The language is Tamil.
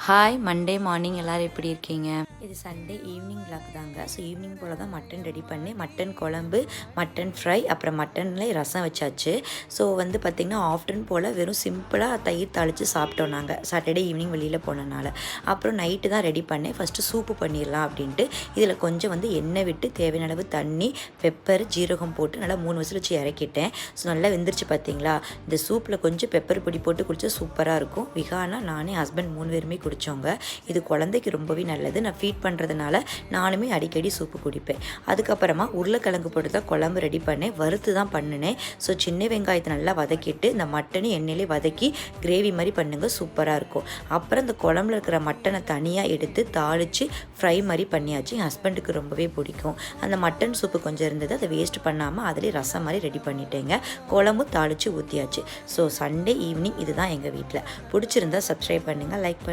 ஹாய் மண்டே மார்னிங் எல்லோரும் எப்படி இருக்கீங்க? இது சண்டே ஈவினிங் விளாக் தாங்க. ஸோ ஈவினிங் போல் தான் மட்டன் ரெடி பண்ணி மட்டன் குழம்பு, மட்டன் ஃப்ரை, அப்புறம் மட்டனில் ரசம் வச்சாச்சு. ஸோ பார்த்திங்கன்னா ஆஃப்டர்நூன் போல் வெறும் சிம்பிளாக தயிர் தாளித்து சாப்பிட்டோம் நாங்கள் சாட்டர்டே ஈவினிங் வெளியில் போனனால. அப்புறம் நைட்டு தான் ரெடி பண்ணேன். ஃபஸ்ட்டு சூப்பு பண்ணிடலாம் அப்படின்ட்டு இதில் கொஞ்சம் எண்ணெய் விட்டு தேவையான அளவு தண்ணி, பெப்பர், ஜீரகம் போட்டு நல்லா 3 விசில் வச்சு இறக்கிட்டேன். ஸோ நல்லா வெந்துருச்சு பார்த்தீங்களா. இந்த சூப்பில் கொஞ்சம் பெப்பர் பொடி போட்டு குடித்தா சூப்பராக இருக்கும். விகானா, நானே, ஹஸ்பண்ட் 3 பேருமே குடித்தோங்க. இது குழந்தைக்கு ரொம்பவே நல்லது. நான் ஃபீட் பண்ணுறதுனால நானுமே அடிக்கடி சூப்பு குடிப்பேன். அதுக்கப்புறமா உருளைக்கிழங்கு போட்டு தான் குழம்பு ரெடி பண்ணேன். வறுத்து தான் பண்ணினேன். ஸோ சின்ன வெங்காயத்தை நல்லா வதக்கிட்டு இந்த மட்டனை எண்ணெயிலே வதக்கி கிரேவி மாதிரி பண்ணுங்க, சூப்பராக இருக்கும். அப்புறம் இந்த குழம்புல இருக்கிற மட்டனை தனியாக எடுத்து தாளித்து ஃப்ரை மாதிரி பண்ணியாச்சு. என் ஹஸ்பண்டுக்கு ரொம்பவே பிடிக்கும். அந்த மட்டன் சூப்பு கொஞ்சம் இருந்தது, அதை வேஸ்ட் பண்ணாமல் அதிலே ரசம் மாதிரி ரெடி பண்ணிட்டேங்க. குழம்பு தாளித்து ஊற்றியாச்சு. ஸோ சண்டே ஈவினிங் இதுதான் எங்கள் வீட்டில். பிடிச்சிருந்தா சப்ஸ்கிரைப் பண்ணுங்கள், லைக் பண்ணுங்கள்.